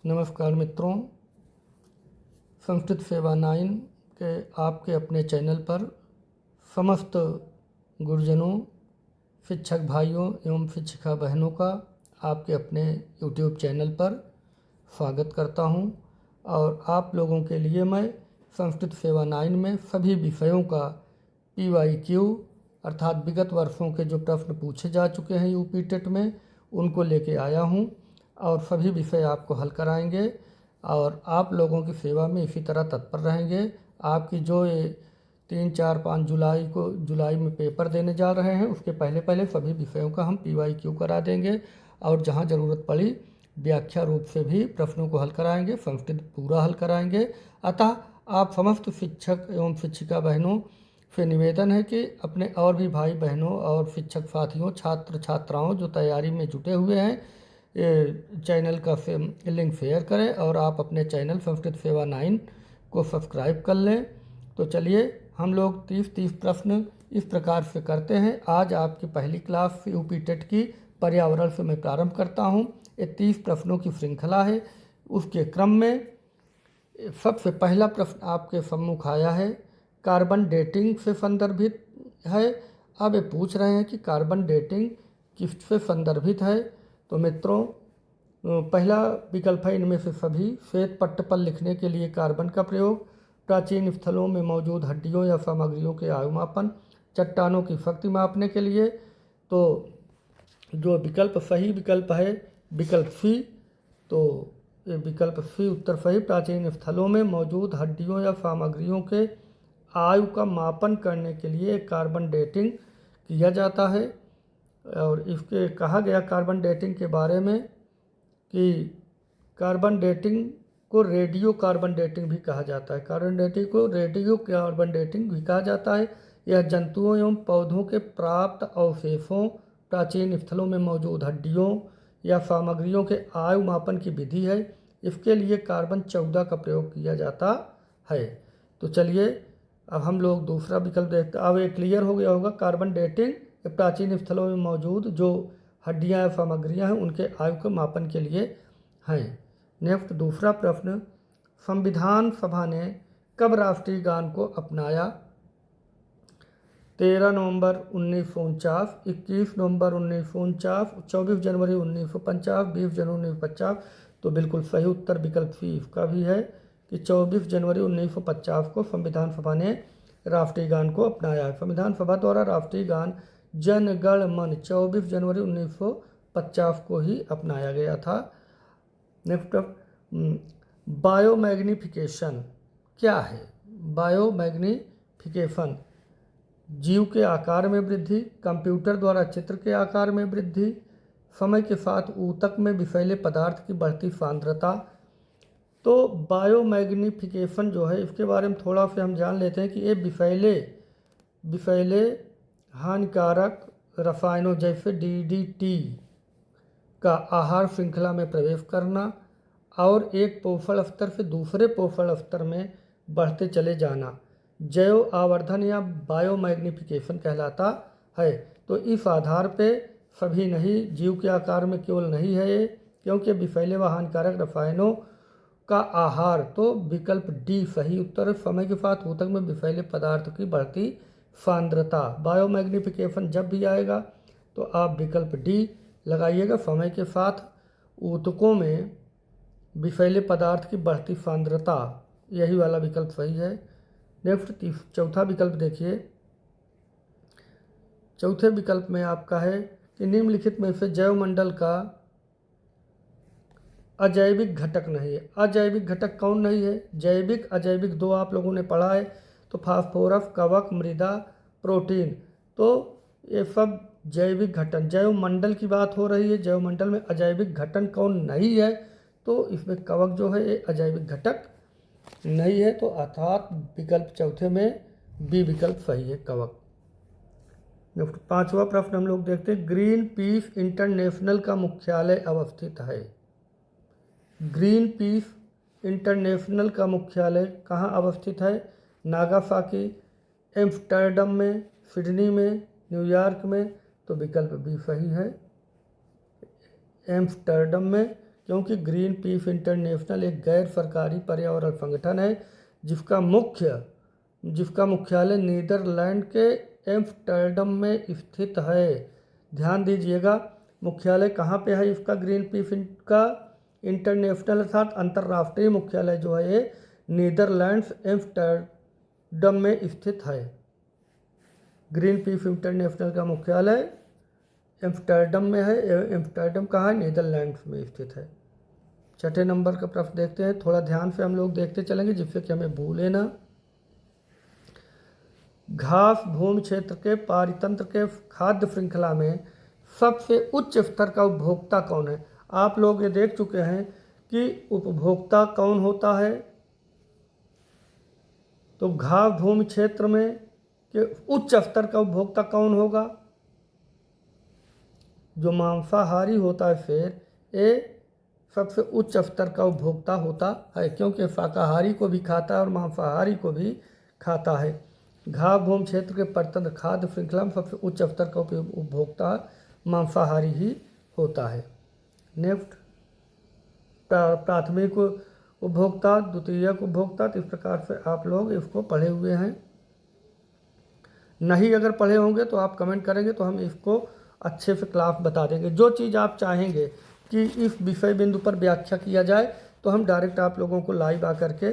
नमस्कार मित्रों, संस्कृत सेवा 9 के आपके अपने चैनल पर समस्त गुरुजनों, शिक्षक भाइयों एवं शिक्षिका बहनों का आपके अपने YouTube चैनल पर स्वागत करता हूं। और आप लोगों के लिए मैं संस्कृत सेवा 9 में सभी विषयों का PYQ अर्थात विगत वर्षों के जो प्रश्न पूछे जा चुके हैं यूपी टेट में, उनको लेके आया हूं और सभी विषय आपको हल कराएंगे और आप लोगों की सेवा में इसी तरह तत्पर रहेंगे। आपकी जो ये 3, 4, 5 जुलाई में पेपर देने जा रहे हैं, उसके पहले सभी विषयों का हम PYQ करा देंगे और जहां ज़रूरत पड़ी व्याख्या रूप से भी प्रश्नों को हल कराएंगे, संस्कृत पूरा हल कराएंगे। अतः आप समस्त शिक्षक एवं शिक्षिका बहनों से निवेदन है कि अपने और भी भाई बहनों और शिक्षक साथियों, छात्र छात्राओं जो तैयारी में जुटे हुए हैं, चैनल का लिंक शेयर करें और आप अपने चैनल संस्कृत सेवा 9 को सब्सक्राइब कर लें। तो चलिए हम लोग 30 प्रश्न इस प्रकार से करते हैं। आज आपकी पहली क्लास यूपी टेट की पर्यावरण से मैं प्रारंभ करता हूं। ये 30 प्रश्नों की श्रृंखला है। उसके क्रम में सबसे पहला प्रश्न आपके सम्मुख आया है, कार्बन डेटिंग से संदर्भित है। अब ये पूछ रहे हैं कि कार्बन डेटिंग किससे संदर्भित है। तो मित्रों, पहला विकल्प है इनमें से सभी। श्वेत पट्ट पर लिखने के लिए कार्बन का प्रयोग, प्राचीन स्थलों में मौजूद हड्डियों या सामग्रियों के आयु मापन, चट्टानों की शक्ति मापने के लिए। तो जो विकल्प सही विकल्प है विकल्प सी। तो ये विकल्प सी उत्तर सही। प्राचीन स्थलों में मौजूद हड्डियों या सामग्रियों के आयु का मापन करने के लिए कार्बन डेटिंग किया जाता है। और इसके कहा गया कार्बन डेटिंग के बारे में कि कार्बन डेटिंग को रेडियो कार्बन डेटिंग भी कहा जाता है। कार्बन डेटिंग को रेडियो कार्बन डेटिंग भी कहा जाता है। यह जंतुओं एवं पौधों के प्राप्त अवशेषों, प्राचीन स्थलों में मौजूद हड्डियों या सामग्रियों के आयु मापन की विधि है। इसके लिए कार्बन 14 का प्रयोग किया जाता है। तो चलिए अब हम लोग दूसरा विकल्प देखते हैं। अब ये क्लियर हो गया होगा, कार्बन डेटिंग प्राचीन स्थलों में मौजूद जो हड्डियां या सामग्रियां हैं उनके आयु के मापन के लिए हैं। नेक्स्ट दूसरा प्रश्न, संविधान सभा ने कब राष्ट्रीय गान को अपनाया। 13 नवंबर 1949, 21 नवंबर 1949, 24 जनवरी 1950, 20 जनवरी 1950। तो बिल्कुल सही उत्तर विकल्प सी इसका भी है कि 24 जनवरी 1950 को संविधान सभा ने राष्ट्रीय गान को अपनाया है। संविधान सभा द्वारा राष्ट्रीय गान जन गण मन 24 जनवरी 1950 को ही अपनाया गया था। नेक्स्ट, बायोमैग्निफिकेशन क्या है। बायोमैग्निफिकेशन जीव के आकार में वृद्धि, कंप्यूटर द्वारा चित्र के आकार में वृद्धि, समय के साथ ऊतक में विषैले पदार्थ की बढ़ती सांद्रता। तो बायोमैग्निफिकेशन जो है इसके बारे में थोड़ा सा हम जान लेते हैं कि ये विषैले हानिकारक रसायनों जैसे DDT का आहार श्रृंखला में प्रवेश करना और एक पोषण स्तर से दूसरे पोषण स्तर में बढ़ते चले जाना जैव आवर्धन या बायोमैग्निफिकेशन कहलाता है। तो इस आधार पे सभी नहीं, जीव के आकार में केवल नहीं है ये, क्योंकि विषैले व हानिकारक रसायनों का आहार। तो विकल्प डी सही उत्तर है। समय के साथ ऊतक में विषैले पदार्थ की बढ़ती सांद्रता। बायोमैग्निफिकेशन जब भी आएगा तो आप विकल्प डी लगाइएगा, समय के साथ ऊतकों में विषैले पदार्थ की बढ़ती सांद्रता, यही वाला विकल्प सही है। नेक्स्ट चौथा विकल्प देखिए। चौथे विकल्प में आपका है कि निम्नलिखित में से जैवमंडल का अजैविक घटक नहीं है। अजैविक घटक कौन नहीं है। जैविक अजैविक दो आप लोगों ने पढ़ा है। तो फास्फोरस, कवक, मृदा, प्रोटीन। तो ये सब जैविक घटन, जैवमंडल की बात हो रही है। जैवमंडल में अजैविक घटन कौन नहीं है। तो इसमें कवक जो है ये अजैविक घटक नहीं है। तो अर्थात विकल्प चौथे में बी विकल्प सही है, कवक। पांचवा प्रश्न हम लोग देखते हैं, ग्रीन पीस इंटरनेशनल का मुख्यालय अवस्थित है। ग्रीन पीस इंटरनेशनल का मुख्यालय कहाँ अवस्थित है। नागासाकी, एम्स्टर्डम में, सिडनी में, न्यूयॉर्क में। तो विकल्प बी सही है, एम्स्टर्डम में। क्योंकि ग्रीन पीस इंटरनेशनल एक गैर सरकारी पर्यावरण संगठन है जिसका मुख्यालय नीदरलैंड के एम्स्टर्डम में स्थित है। ध्यान दीजिएगा, मुख्यालय कहाँ पे है इसका, ग्रीन पीस का इंटरनेशनल अर्थात अंतर्राष्ट्रीय मुख्यालय जो है ये नीदरलैंड्स एम्स्टर्डम में स्थित है। ग्रीन पीस इंटरनेशनल का मुख्यालय एम्स्टर्डम में है। एम्स्टर्डम कहाँ है, नीदरलैंड्स में स्थित है। छठे नंबर का प्रश्न देखते हैं, थोड़ा ध्यान से हम लोग देखते चलेंगे जिससे कि हमें भूले ना। घास भूमि क्षेत्र के पारितंत्र के खाद्य श्रृंखला में सबसे उच्च स्तर का उपभोक्ता कौन है। आप लोग ये देख चुके हैं कि उपभोक्ता कौन होता है। तो घास भूमि क्षेत्र में के उच्च स्तर का उपभोक्ता कौन होगा, जो मांसाहारी होता है शेर, ये सबसे उच्च स्तर का उपभोक्ता होता है क्योंकि शाकाहारी को भी खाता है और मांसाहारी को भी खाता है। घास भूमि क्षेत्र के परतंत्र खाद्य श्रृंखला में सबसे उच्च स्तर का उपभोक्ता मांसाहारी ही होता है। नेक्स्ट, प्राथमिक उपभोक्ता, द्वितीयक उपभोक्ता, तो इस प्रकार से आप लोग इसको पढ़े हुए हैं। नहीं अगर पढ़े होंगे तो आप कमेंट करेंगे तो हम इसको अच्छे से क्लास बता देंगे। जो चीज़ आप चाहेंगे कि इस विषय बिंदु पर व्याख्या किया जाए तो हम डायरेक्ट आप लोगों को लाइव आकर के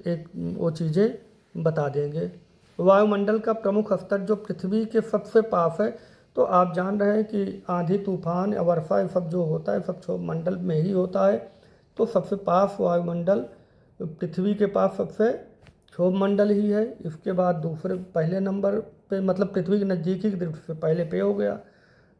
एक वो चीज़ें बता देंगे। वायुमंडल का प्रमुख स्तर जो पृथ्वी के सबसे पास है, तो आप जान रहे हैं कि आंधी तूफान या वर्षा ये सब जो होता है सब क्षोभ मंडल में ही होता है। तो सबसे पास वायुमंडल पृथ्वी के पास सबसे क्षोभ मंडल ही है। इसके बाद दूसरे पहले नंबर पे, मतलब पृथ्वी के नज़दीकी की दृष्टि से पहले पे हो गया,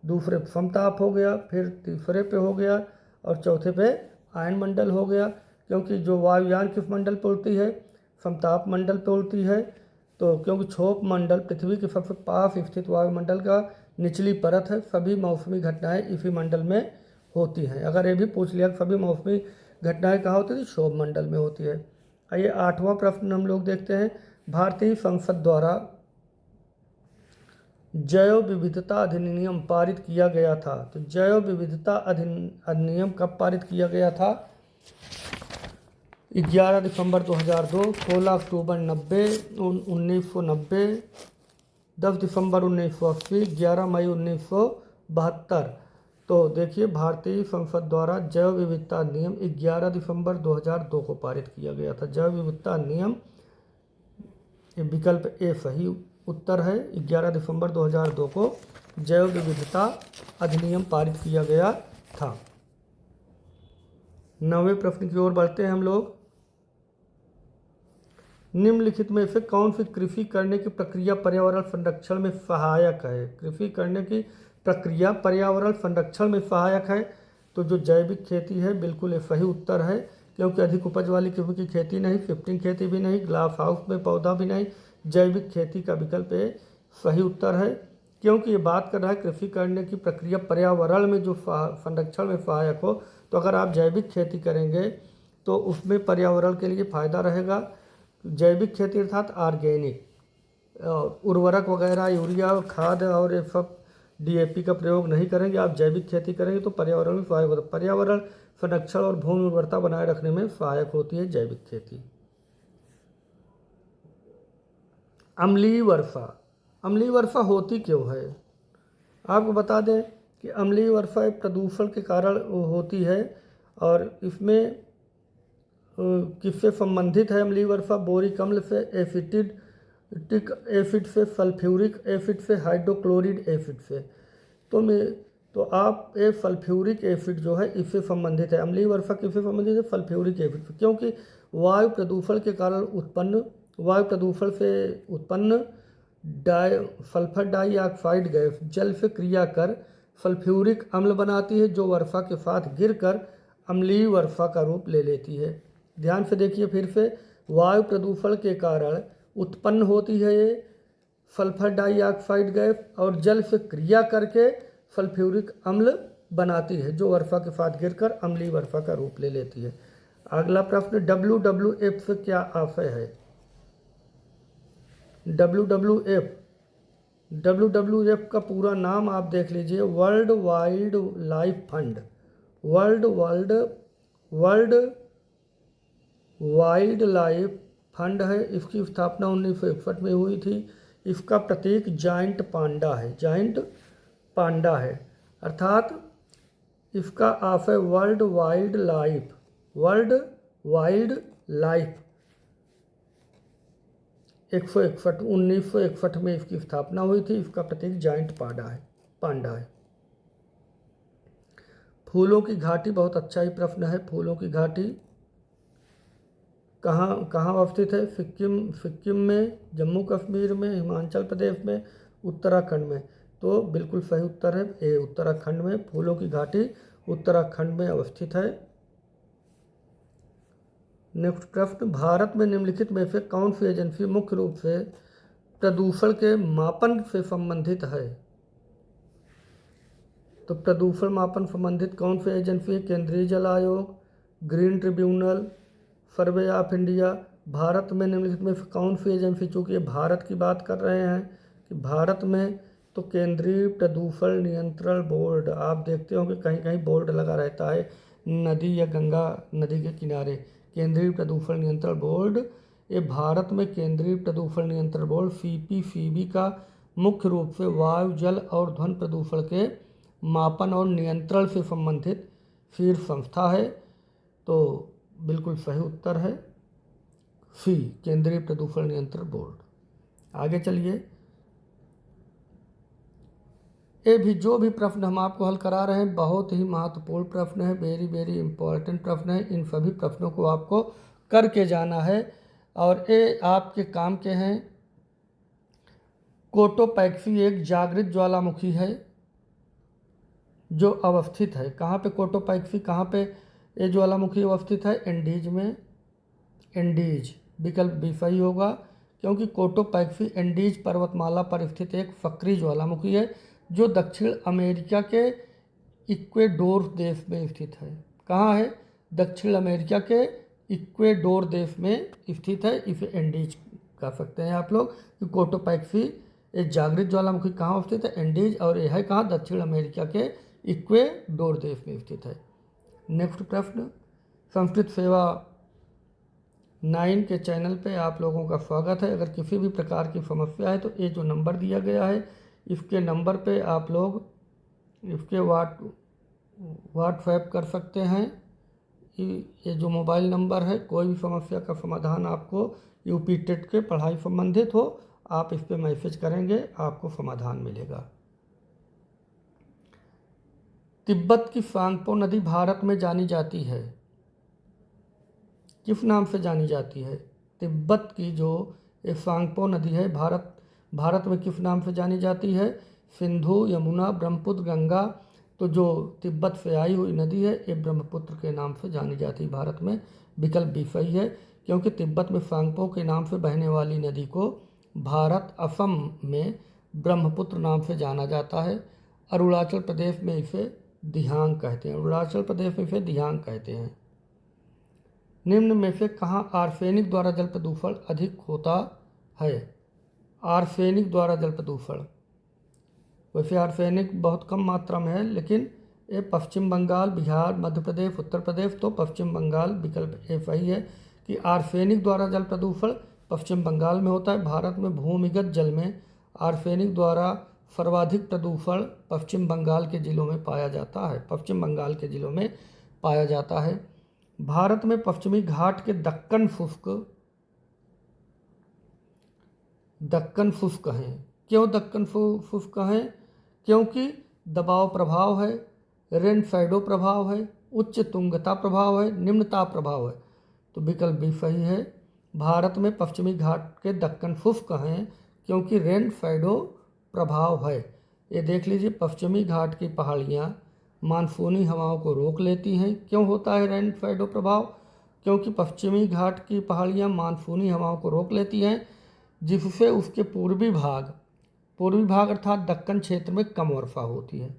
दूसरे समताप हो गया, फिर तीसरे पे हो गया और चौथे पे आयन मंडल हो गया। क्योंकि जो वायुयान किस मंडल पे उड़ती है, समताप मंडल पे उड़ती है। तो क्योंकि क्षोभ मंडल पृथ्वी के सबसे पास स्थित वायुमंडल का निचली परत है, सभी मौसमी घटनाएं इसी मंडल में होती हैं। अगर ये भी पूछ लिया सभी मौसमी घटनाएं कहाँ होती है, क्षोभ मंडल में होती है। आइए आठवां प्रश्न हम लोग देखते हैं। भारतीय संसद द्वारा जैव विविधता अधिनियम पारित किया गया था। तो जैव विविधता अधिनियम कब पारित किया गया था, 11 दिसंबर 2002, 16 अक्टूबर 1990, 10 दिसंबर 1980, 11 मई 1972। तो देखिए, भारतीय संसद द्वारा जैव विविधता अधिनियम 11 दिसंबर 2002 को पारित किया गया था। जैव विविधता अधिनियम, विकल्प ए सही उत्तर है। 11 दिसंबर 2002 को जैव विविधता अधिनियम पारित किया गया था। 9वें प्रश्न की ओर बढ़ते हैं हम लोग। निम्नलिखित में से कौन सी कृषि करने की प्रक्रिया पर्यावरण संरक्षण में सहायक है। कृषि करने की प्रक्रिया पर्यावरण संरक्षण में सहायक है। तो जो जैविक खेती है बिल्कुल ये सही उत्तर है, क्योंकि अधिक उपज वाली किस्म की खेती नहीं, शिफ्टिंग खेती भी नहीं, ग्लास हाउस में पौधा भी नहीं, जैविक खेती का विकल्प ये सही उत्तर है। क्योंकि ये बात कर रहा है कृषि करने की प्रक्रिया पर्यावरण में जो संरक्षण में सहायक हो, तो अगर आप जैविक खेती करेंगे तो उसमें पर्यावरण के लिए फ़ायदा रहेगा। जैविक खेती अर्थात ऑर्गेनिक, उर्वरक वगैरह, यूरिया, खाद और ये सब DAP का प्रयोग नहीं करेंगे। आप जैविक खेती करेंगे तो पर्यावरण में सहायक होता है। पर्यावरण संरक्षण और भूमि उर्वरता बनाए रखने में सहायक होती है जैविक खेती। अम्लीय वर्षा, अम्लीय वर्षा होती क्यों है। आपको बता दें कि अम्लीय वर्षा एक प्रदूषण के कारण होती है और इसमें किससे संबंधित है अम्लीय वर्षा। बोरिक अम्ल से, एसिटिक एसिड से, सल्फ्यूरिक एसिड से, हाइड्रोक्लोरिक एसिड से। तो आप एक सल्फ्यूरिक एसिड जो है इससे संबंधित है। अम्लीय वर्षा किससे संबंधित है, सल्फ्यूरिक एसिड से। क्योंकि वायु प्रदूषण के कारण वायु प्रदूषण से उत्पन्न सल्फर डाइऑक्साइड गैस जल से क्रिया कर सल्फ्यूरिक अम्ल बनाती है, जो वर्षा के साथ गिरकर अम्लीय वर्षा का रूप ले लेती है। ध्यान से देखिए फिर से, वायु प्रदूषण के कारण उत्पन्न होती है ये सल्फर डाइऑक्साइड गैस और जल से क्रिया करके सल्फ्यूरिक अम्ल बनाती है, जो वर्षा के साथ गिरकर अम्लीय वर्षा का रूप ले लेती है। अगला प्रश्न, WWF से क्या आशय है। WWF का पूरा नाम आप देख लीजिए, world wild life fund. World world world wild life fund है। इसकी स्थापना 1961 में हुई थी। इसका प्रतीक जाइंट पांडा है, जाइंट पांडा है, अर्थात इसका आप है world wild life, world wild life 1961 में इसकी स्थापना हुई थी। इसका प्रतीक जाइंट पांडा है। फूलों की घाटी, बहुत अच्छा ही प्रश्न है। फूलों की घाटी कहाँ अवस्थित है? सिक्किम में, जम्मू कश्मीर में, हिमाचल प्रदेश में, उत्तराखंड में। तो बिल्कुल सही उत्तर है ए, उत्तराखंड में। फूलों की घाटी उत्तराखंड में अवस्थित है। नेक्स्ट प्रश्न, भारत में निम्नलिखित में से कौन सी एजेंसी मुख्य रूप से प्रदूषण के मापन से संबंधित है? तो प्रदूषण मापन संबंधित कौन सी एजेंसी है? केंद्रीय जल आयोग, green tribunal, survey of India. Bharat में निम्नलिखित में से कौन सी एजेंसी, चूँकि भारत की बात कर रहे हैं कि भारत में, तो केंद्रीय प्रदूषण नियंत्रण बोर्ड। आप देखते हो कि कहीं कहीं बोर्ड लगा रहता है नदी या गंगा नदी के किनारे, केंद्रीय प्रदूषण नियंत्रण बोर्ड। ये भारत में केंद्रीय प्रदूषण नियंत्रण बोर्ड CPCB का मुख्य रूप से वायु, जल और ध्वनि प्रदूषण के मापन और नियंत्रण से संबंधित शीर्ष संस्था है। तो बिल्कुल सही उत्तर है सी, केंद्रीय प्रदूषण नियंत्रण बोर्ड। आगे चलिए, ये भी जो भी प्रश्न हम आपको हल करा रहे हैं बहुत ही महत्वपूर्ण प्रश्न है, वेरी वेरी इंपॉर्टेंट प्रश्न है। इन सभी प्रश्नों को आपको करके जाना है और ये आपके काम के हैं। कोटोपैक्सी एक जागृत ज्वालामुखी है जो अवस्थित है कहाँ पे? कोटोपैक्सी कहाँ पे ये ज्वालामुखी अवस्थित है? एंडीज में। एंडीज विकल्प भी सही होगा, क्योंकि कोटोपैक्सी एंडीज पर्वतमाला पर स्थित एक सक्रिय ज्वालामुखी है जो दक्षिण अमेरिका के इक्वेडोर देश में स्थित है। कहाँ है? दक्षिण अमेरिका के इक्वेडोर देश में स्थित है। इसे एंडीज कह सकते हैं आप लोग कि कोटोपैक्सी एक जागृत ज्वालामुखी कहाँ स्थित है? एंडीज। और यह है कहाँ? दक्षिण अमेरिका के इक्वेडोर देश में स्थित है। नेक्स्ट प्रश्न, संस्कृत सेवा 9 के चैनल पे आप लोगों का स्वागत है। अगर किसी भी प्रकार की समस्या है तो ये जो नंबर दिया गया है इसके नंबर पे आप लोग इसके व्हाट्सएप कर सकते हैं। ये जो मोबाइल नंबर है, कोई भी समस्या का समाधान आपको यूपी टेट के पढ़ाई संबंधित हो, आप इस पर मैसेज करेंगे, आपको समाधान मिलेगा। तिब्बत की सांगपो नदी भारत में जानी जाती है, किस नाम से जानी जाती है? तिब्बत की जो एक सांगपो नदी है भारत में किस नाम से जानी जाती है? सिंधु, यमुना, ब्रह्मपुत्र, गंगा। तो जो तिब्बत से आई हुई नदी है ये ब्रह्मपुत्र के नाम से जानी जाती है भारत में। विकल्प भी सही है, क्योंकि तिब्बत में सांगपो के नाम से बहने वाली नदी को भारत असम में ब्रह्मपुत्र नाम से जाना जाता है। अरुणाचल प्रदेश में इसे दिहांग कहते हैं, अरुणाचल प्रदेश में इसे दिहांग कहते हैं। निम्न में से कहाँ आर्सेनिक द्वारा जल प्रदूषण अधिक होता है? आर्सेनिक द्वारा जल प्रदूषण, वैसे आर्सेनिक बहुत कम मात्रा में है, लेकिन ये पश्चिम बंगाल, बिहार, मध्य प्रदेश, उत्तर प्रदेश। तो पश्चिम बंगाल विकल्प ए सही है कि आर्सेनिक द्वारा जल प्रदूषण पश्चिम बंगाल में होता है। भारत में भूमिगत जल में आर्सेनिक द्वारा सर्वाधिक प्रदूषण पश्चिम बंगाल के जिलों में पाया जाता है, पश्चिम बंगाल के जिलों में पाया जाता है। भारत में पश्चिमी घाट के दक्कन शुष्क हैं। क्यों दक्कन शुष्क हैं? क्योंकि दबाव प्रभाव है, रेन शैडो प्रभाव है, उच्च तुंगता प्रभाव है, निम्नता प्रभाव है। तो विकल्प भी सही है, भारत में पश्चिमी घाट के दक्कन शुष्क हैं क्योंकि रेन शैडो प्रभाव है। ये देख लीजिए, पश्चिमी घाट की पहाड़ियाँ मानसूनी हवाओं को रोक लेती हैं। क्यों होता है रेन शैडो प्रभाव? क्योंकि पश्चिमी घाट की पहाड़ियाँ मानसूनी हवाओं को रोक लेती हैं, जिससे उसके पूर्वी भाग अर्थात दक्कन क्षेत्र में कम वर्षा होती है।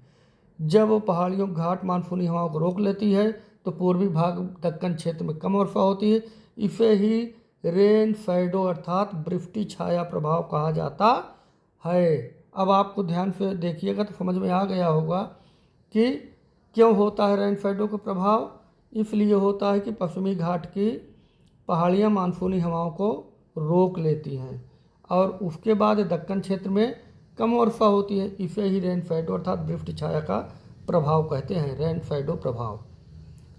जब वो पहाड़ियों घाट मानसूनी हवाओं को रोक लेती है तो पूर्वी भाग दक्कन क्षेत्र में कम वर्षा होती है। इसे ही रेन शैडो अर्थात वृष्टि छाया प्रभाव कहा जाता है। अब आपको ध्यान से देखिएगा तो समझ में आ गया होगा कि क्यों होता है रेनफेडो का प्रभाव? इसलिए होता है कि पश्चिमी घाट की पहाड़ियाँ मानसूनी हवाओं को रोक लेती हैं और उसके बाद दक्कन क्षेत्र में कम वर्षा होती है। इसे ही रेनफेडो अर्थात वृष्टि छाया का प्रभाव कहते हैं, रेनफेडो प्रभाव।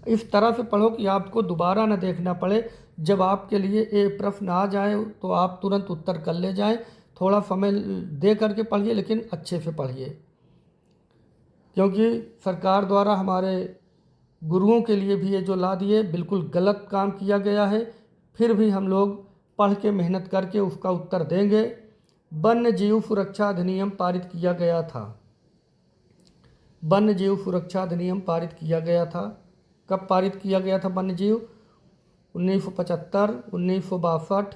इस तरह से पढ़ो कि आपको दोबारा न देखना पड़े। जब आपके लिए ये प्रश्न आ जाए तो आप तुरंत उत्तर कर ले जाएं। थोड़ा समय दे करके पढ़िए, लेकिन अच्छे से पढ़िए, क्योंकि सरकार द्वारा हमारे गुरुओं के लिए भी ये जो ला दिए बिल्कुल गलत काम किया गया है। फिर भी हम लोग पढ़ के मेहनत करके उसका उत्तर देंगे। वन्य जीव सुरक्षा अधिनियम पारित किया गया था। वन्य जीव सुरक्षा अधिनियम पारित किया गया था। कब पारित किया गया था वन्य जीव? 1975, 1962,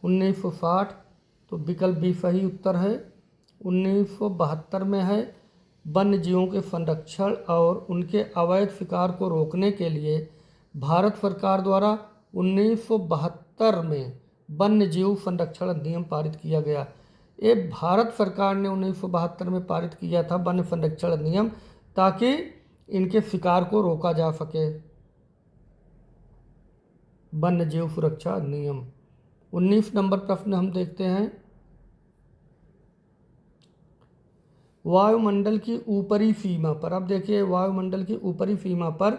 1960। तो विकल्प बी सही उत्तर है। 1972 में है। वन्य जीवों के संरक्षण और उनके अवैध शिकार को रोकने के लिए भारत सरकार द्वारा 1972 में वन्य जीव संरक्षण अधिनियम पारित किया गया। ये भारत सरकार ने 1972 में पारित किया था वन्य संरक्षण अधिनियम, ताकि इनके शिकार को रोका जा सके। वन्य जीव सुरक्षा अधिनियम। 19 नंबर प्रश्न हम देखते हैं। वायुमंडल की ऊपरी सीमा पर, अब देखिए वायुमंडल की ऊपरी सीमा पर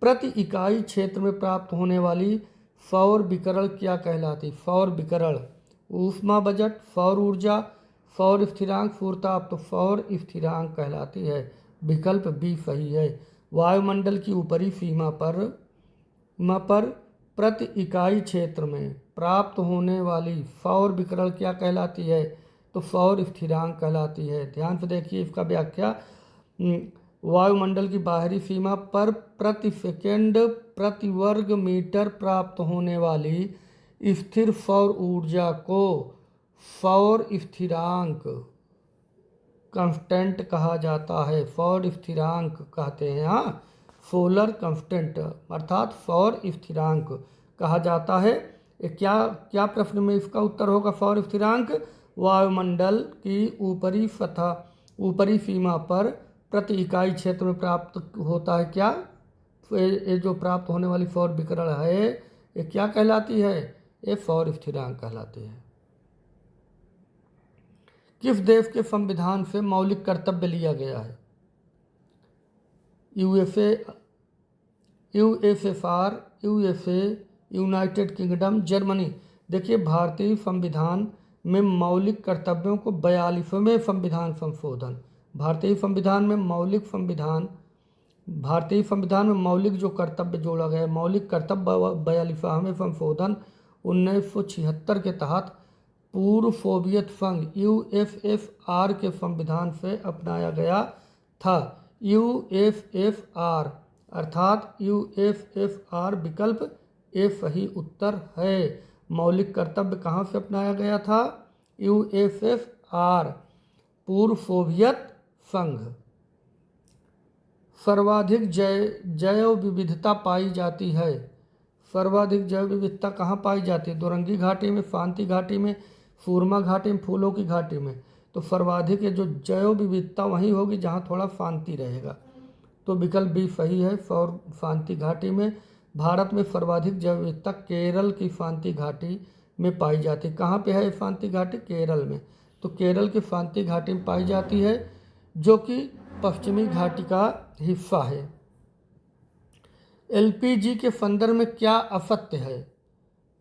प्रति इकाई क्षेत्र में प्राप्त होने वाली सौर विकिरण क्या कहलाती? सौर विकिरण, ऊष्मा बजट, सौर ऊर्जा, सौर स्थिरांक, सूर्यताप। तो सौर स्थिरांक कहलाती है। विकल्प बी सही है। वायुमंडल की ऊपरी सीमा पर प्रति इकाई क्षेत्र में प्राप्त होने वाली सौर विकिरण क्या कहलाती है? तो सौर स्थिरांक कहलाती है। ध्यान से देखिए इसका व्याख्या। वायुमंडल की बाहरी सीमा पर प्रति सेकंड प्रति वर्ग मीटर प्राप्त होने वाली स्थिर सौर ऊर्जा को सौर स्थिरांक कांस्टेंट कहा जाता है। सौर स्थिरांक कहते हैं, हाँ, सोलर कांस्टेंट अर्थात सौर स्थिरांक कहा जाता है। ये क्या क्या प्रश्न में इसका उत्तर होगा? सौर स्थिरांक वायुमंडल की ऊपरी सीमा पर प्रति इकाई क्षेत्र में प्राप्त होता है। क्या? ये जो प्राप्त होने वाली सौर विकिरण है ये क्या कहलाती है? ये सौर स्थिरांक कहलाती है। किस देश के संविधान से मौलिक कर्तव्य लिया गया है? USSR, United kingdom, Germany. देखिए भारतीय संविधान में मौलिक कर्तव्यों को 42वें संविधान संशोधन, भारतीय संविधान में मौलिक जो कर्तव्य जोड़ा गया है, मौलिक कर्तव्य 42वें संशोधन 1976 के तहत पूर्व सोवियत संघ यूएसएसआर के संविधान से अपनाया गया था। यूएसएसआर अर्थात यूएसएसआर विकल्प ए सही उत्तर है। मौलिक कर्तव्य कहाँ से अपनाया गया था? यूएसएसआर, पूर्व सोवियत संघ। सर्वाधिक जैव विविधता पाई जाती है। सर्वाधिक जैव विविधता कहाँ पाई जाती है? दोरंगी घाटी में, शांति घाटी में, सूरमा घाटी में, फूलों की घाटी में। तो सर्वाधिक जो जैव विविधता वहीं होगी जहाँ थोड़ा शांति रहेगा। तो विकल्प बी सही है, शांति घाटी में। भारत में सर्वाधिक जैव विविधता केरल की शांति घाटी में पाई जाती है। कहाँ पे है शांति घाटी? केरल में। तो केरल की शांति घाटी में पाई जाती है, जो कि पश्चिमी घाटी का हिस्सा है। एलपीजी के संदर्भ में क्या असत्य है?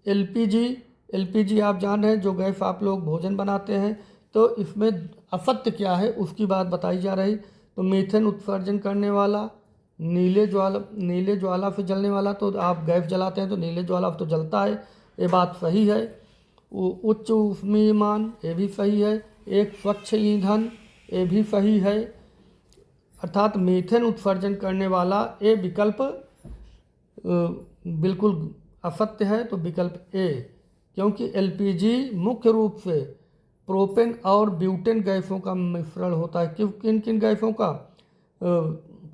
एलपीजी आप जान रहे हैं, जो गैस आप लोग भोजन बनाते हैं, तो इसमें असत्य क्या है उसकी बात बताई जा रही। तो मीथेन उत्सर्जन करने वाला, नीले ज्वाला से जलने वाला, तो आप गैस जलाते हैं तो नीले ज्वाला तो जलता है, ये बात सही है। उच्च ऊष्मीयमान, ये भी सही है। एक स्वच्छ ईंधन, ये भी सही है। अर्थात मीथेन उत्सर्जन करने वाला ये विकल्प बिल्कुल असत्य है। तो विकल्प ए, क्योंकि एलपीजी मुख्य रूप से प्रोपेन और ब्यूटेन गैसों का मिश्रण होता है।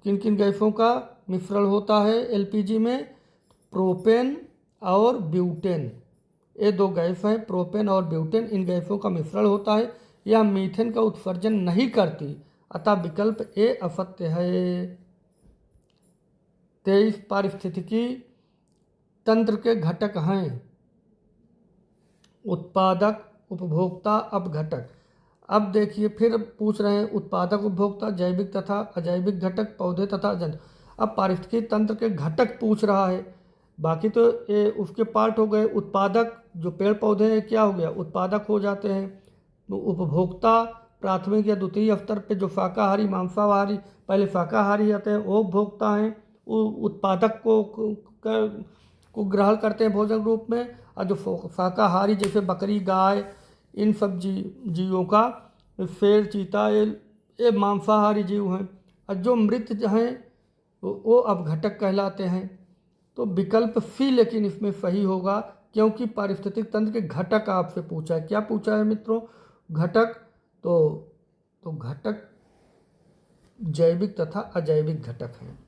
किन किन गैसों का मिश्रण होता है एलपीजी में? प्रोपेन और ब्यूटेन, ये दो गैस हैं, प्रोपेन और ब्यूटेन, इन गैसों का मिश्रण होता है। यह मीथेन का उत्सर्जन नहीं करती अतः विकल्प ए असत्य है। 23 पारिस्थितिकी तंत्र के घटक हैं उत्पादक, उपभोक्ता, अपघटक। अब देखिए फिर पूछ रहे हैं उत्पादक, उपभोक्ता, जैविक तथा अजैविक घटक, पौधे तथा जंतु। अब पारिस्थितिकी तंत्र के घटक पूछ रहा है, बाकी तो ये उसके पार्ट हो गए। उत्पादक जो पेड़ पौधे हैं क्या हो गया, उत्पादक हो जाते हैं। तो उपभोक्ता प्राथमिक या द्वितीय स्तर पे जो शाकाहारी मांसाहारी, पहले शाकाहारी आते हैं वो उपभोक्ता हैं, वो उत्पादक को ग्रहण करते हैं भोजन रूप में। और जो शाकाहारी जैसे बकरी, गाय, इन सब जीवों का, शेर, चीता, ये मांसाहारी जीव हैं। और जो मृत हैं वो अपघटक कहलाते हैं। तो विकल्प सी लेकिन इसमें सही होगा, क्योंकि पारिस्थितिक तंत्र के घटक आपसे पूछा है। क्या पूछा है मित्रों, घटक। तो घटक जैविक तथा अजैविक घटक हैं।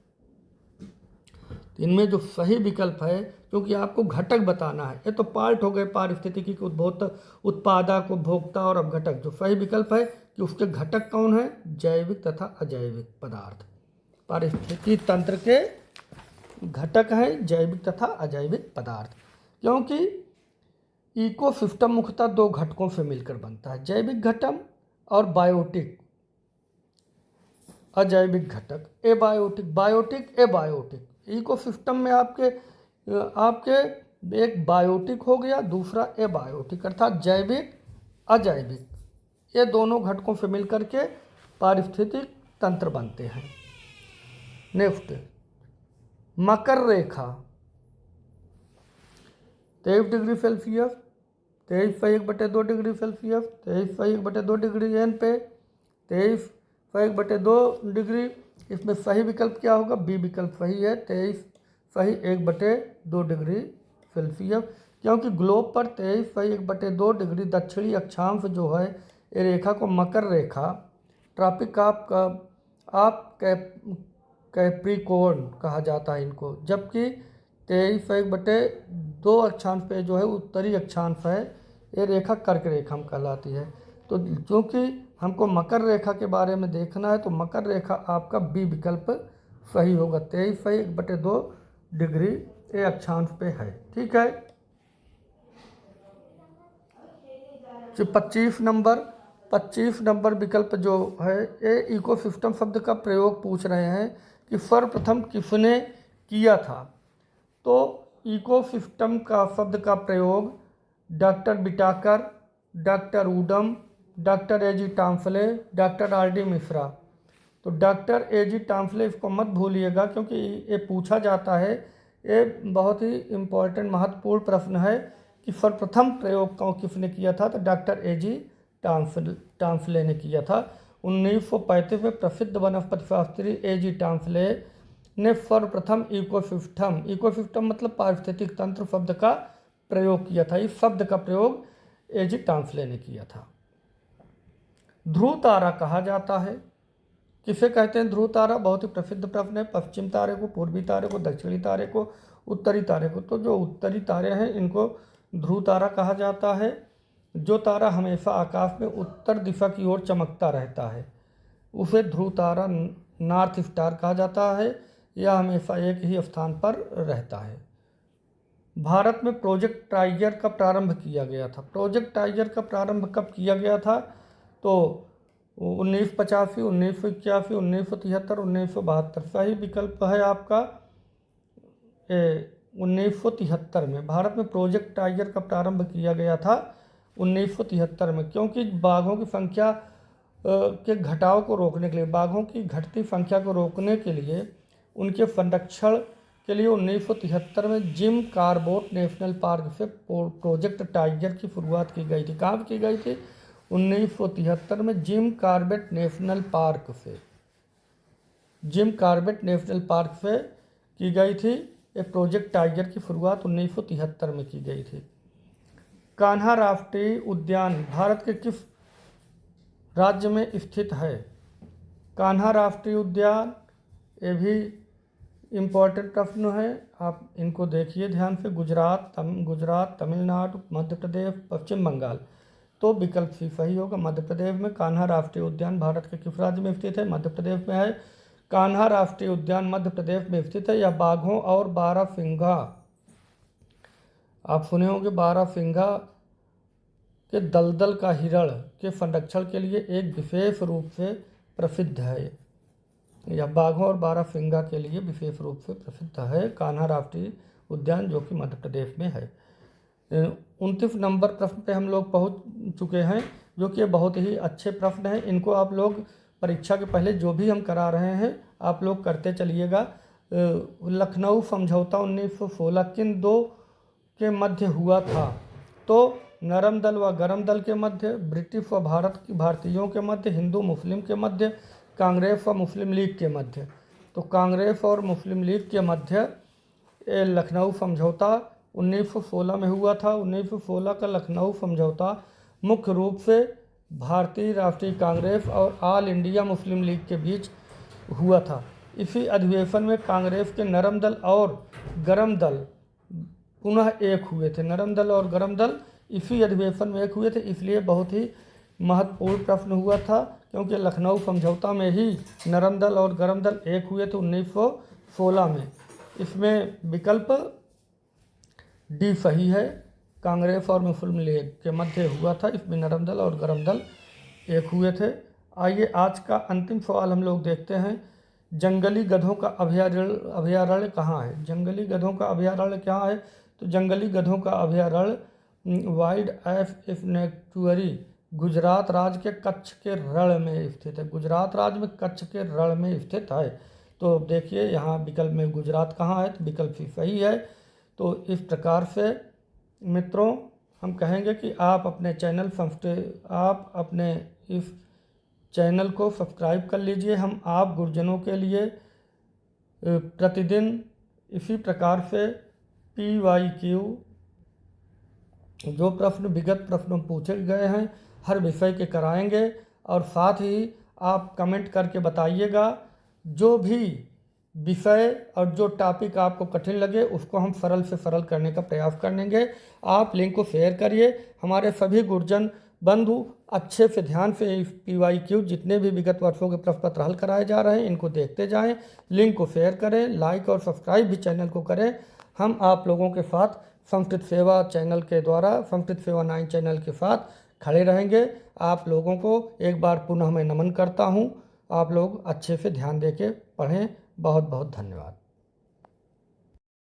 इनमें जो सही विकल्प है, क्योंकि आपको घटक बताना है, ये तो पार्ट हो गए पारिस्थितिकी के उपभोक्ता, उत्पादक, उपभोक्ता और अपघटक। जो सही विकल्प है कि उसके घटक कौन है, जैविक तथा अजैविक पदार्थ। पारिस्थितिकी तंत्र के घटक हैं जैविक तथा अजैविक पदार्थ, क्योंकि इकोसिस्टम मुख्यतः दो घटकों से मिलकर बनता है, जैविक घटक और बायोटिक अजैविक घटक। Abiotic, biotic, abiotic. इकोसिस्टम में आपके एक बायोटिक हो गया, दूसरा एबायोटिक, अर्थात जैविक अजैविक। ये दोनों घटकों से मिलकर के पारिस्थितिक तंत्र बनते हैं। नेक्स्ट, मकर रेखा 23 degree Celsius, 23/1/2 degree Celsius, 23/1/2 degree N पे, 23/1/2 डिग्री। इसमें सही विकल्प क्या होगा, बी विकल्प सही है, 23/1/2 डिग्री सेल्सियस। क्योंकि ग्लोब पर 23/1/2 डिग्री दक्षिणी अक्षांश जो है, ये रेखा को मकर रेखा, ट्रॉपिक ऑफ कैप्रिकॉर्न कहा जाता है इनको। जबकि 23/2 अक्षांश पे जो है उत्तरी अक्षांश है, ये रेखा कर्क रेखा में कहलाती है। तो क्योंकि हमको मकर रेखा के बारे में देखना है, तो मकर रेखा आपका बी विकल्प सही होगा, 23/2 डिग्री ये अक्षांश पे है। ठीक है। 25 नंबर विकल्प जो है, ये इकोसिस्टम शब्द का प्रयोग पूछ रहे हैं कि सर्वप्रथम किसने किया था। तो इकोसिस्टम का शब्द का प्रयोग डॉक्टर बिटाकर, डॉक्टर ऊडम, डॉक्टर एजी टॉम्फले, डॉक्टर आर.डी. मिश्रा। तो डॉक्टर एजी टॉम्फले, इसको मत भूलिएगा क्योंकि ये पूछा जाता है। ये बहुत ही इम्पोर्टेंट महत्वपूर्ण प्रश्न है कि सर्वप्रथम प्रयोग किसने किया था। तो डॉक्टर एजी टॉम्फले ने किया था। 1935 में प्रसिद्ध वनस्पति शास्त्री एजी टॉम्फले ने सर्वप्रथम इकोसिस्टम मतलब पारिस्थितिक तंत्र शब्द का प्रयोग किया था। इस शब्द का प्रयोग एजी टॉम्फले ने किया था। ध्रुव तारा कहा जाता है, किसे कहते हैं ध्रुव तारा, बहुत ही प्रसिद्ध प्रश्न है। पश्चिम तारे को, पूर्वी तारे को, दक्षिणी तारे को, उत्तरी तारे को। तो जो उत्तरी तारे हैं इनको ध्रुव तारा कहा जाता है। जो तारा हमेशा आकाश में उत्तर दिशा की ओर चमकता रहता है उसे ध्रुव तारा, नॉर्थ स्टार कहा जाता है। यह हमेशा एक ही स्थान पर रहता है। भारत में प्रोजेक्ट टाइगर का प्रारंभ किया गया था। प्रोजेक्ट टाइगर का प्रारंभ कब किया गया था, तो 1985, 1981, 1973, 1972। सही विकल्प है आपका 1973 में। भारत में प्रोजेक्ट टाइगर का प्रारंभ किया गया था 1973 में, क्योंकि बाघों की संख्या के घटाव को रोकने के लिए, बाघों की घटती संख्या को रोकने के लिए, उनके संरक्षण के लिए 1973 में जिम कॉर्बेट नेशनल पार्क से प्रोजेक्ट टाइगर की शुरुआत की गई थी। कहाँ की गई थी, 1973 में जिम कॉर्बेट नेशनल पार्क से, जिम कॉर्बेट नेशनल पार्क से की गई थी। ये प्रोजेक्ट टाइगर की शुरुआत 1973 में की गई थी। कान्हा राष्ट्रीय उद्यान भारत के किस राज्य में स्थित है। कान्हा राष्ट्रीय उद्यान, ये भी इम्पोर्टेंट प्रश्न है, आप इनको देखिए ध्यान से। गुजरात, तमिलनाडु, मध्य प्रदेश, पश्चिम बंगाल। तो विकल्प सी सही होगा। मध्य प्रदेश में कान्हा राष्ट्रीय उद्यान भारत के किस राज्य में स्थित है? मध्य प्रदेश में है। कान्हा राष्ट्रीय उद्यान मध्य प्रदेश में स्थित है। यह बाघों और बारहसिंघा, आप सुने होंगे, बारहसिंघा के दलदल का हिरण के संरक्षण के लिए एक विशेष रूप से प्रसिद्ध है। यह बाघों और बारहसिंघा के लिए विशेष रूप से प्रसिद्ध है कान्हा राष्ट्रीय उद्यान, जो कि मध्य प्रदेश में है। 29 नंबर प्रश्न पे हम लोग पहुंच चुके हैं, जो कि बहुत ही अच्छे प्रश्न हैं। इनको आप लोग परीक्षा के पहले जो भी हम करा रहे हैं आप लोग करते चलिएगा। लखनऊ समझौता 1916 किन दो के मध्य हुआ था? तो नरम दल व गरम दल के मध्य, ब्रिटिश व भारतीयों के मध्य, हिंदू मुस्लिम के मध्य, कांग्रेस व मुस्लिम लीग के मध्य। तो कांग्रेस और मुस्लिम लीग के मध्य लखनऊ समझौता 1916 में हुआ था। 1916 का लखनऊ समझौता मुख्य रूप से भारतीय राष्ट्रीय कांग्रेस और ऑल इंडिया मुस्लिम लीग के बीच हुआ था। इसी अधिवेशन में कांग्रेस के नरम दल और गरम दल पुनः एक हुए थे। नरम दल और गरम दल इसी अधिवेशन में एक हुए थे, इसलिए बहुत ही महत्वपूर्ण प्रश्न हुआ था, क्योंकि लखनऊ समझौता में ही नरम दल और गरम दल एक हुए थे 1916 में। इसमें विकल्प डी सही है, कांग्रेस और मुस्लिम लीग के मध्य हुआ था, इसमें नरम दल और गरम दल एक हुए थे। आइए आज का अंतिम सवाल हम लोग देखते हैं। जंगली गधों का अभयारण्य कहाँ है? जंगली गधों का अभयारण्य कहाँ है? तो जंगली गधों का अभयारण्य वाइल्ड लाइफ सैंक्चुअरी गुजरात राज्य के कच्छ के रण में स्थित है। गुजरात राज्य में कच्छ के रण में स्थित है। तो देखिए यहाँ विकल्प में गुजरात कहाँ है, तो विकल्प ही सही है। तो इस प्रकार से मित्रों हम कहेंगे कि आप अपने इस चैनल को सब्सक्राइब कर लीजिए। हम आप गुरुजनों के लिए प्रतिदिन इसी प्रकार से PYQ जो प्रश्न विगत प्रश्न पूछे गए हैं हर विषय के कराएंगे, और साथ ही आप कमेंट करके बताइएगा जो भी विषय और जो टॉपिक आपको कठिन लगे उसको हम सरल से सरल करने का प्रयास करेंगे। आप लिंक को शेयर करिए। हमारे सभी गुरुजन बंधु अच्छे से ध्यान से PYQ जितने भी विगत वर्षों के प्रश्न पत्र हल कराए जा रहे हैं इनको देखते जाएं। लिंक को शेयर करें, लाइक और सब्सक्राइब भी चैनल को करें। हम आप लोगों के साथ संस्कृत सेवा चैनल के द्वारा संस्कृत सेवा 9 चैनल के साथ खड़े रहेंगे। आप लोगों को एक बार पुनः मैं नमन करता हूं। आप लोग अच्छे से ध्यान देके पढ़ें। बहुत बहुत धन्यवाद।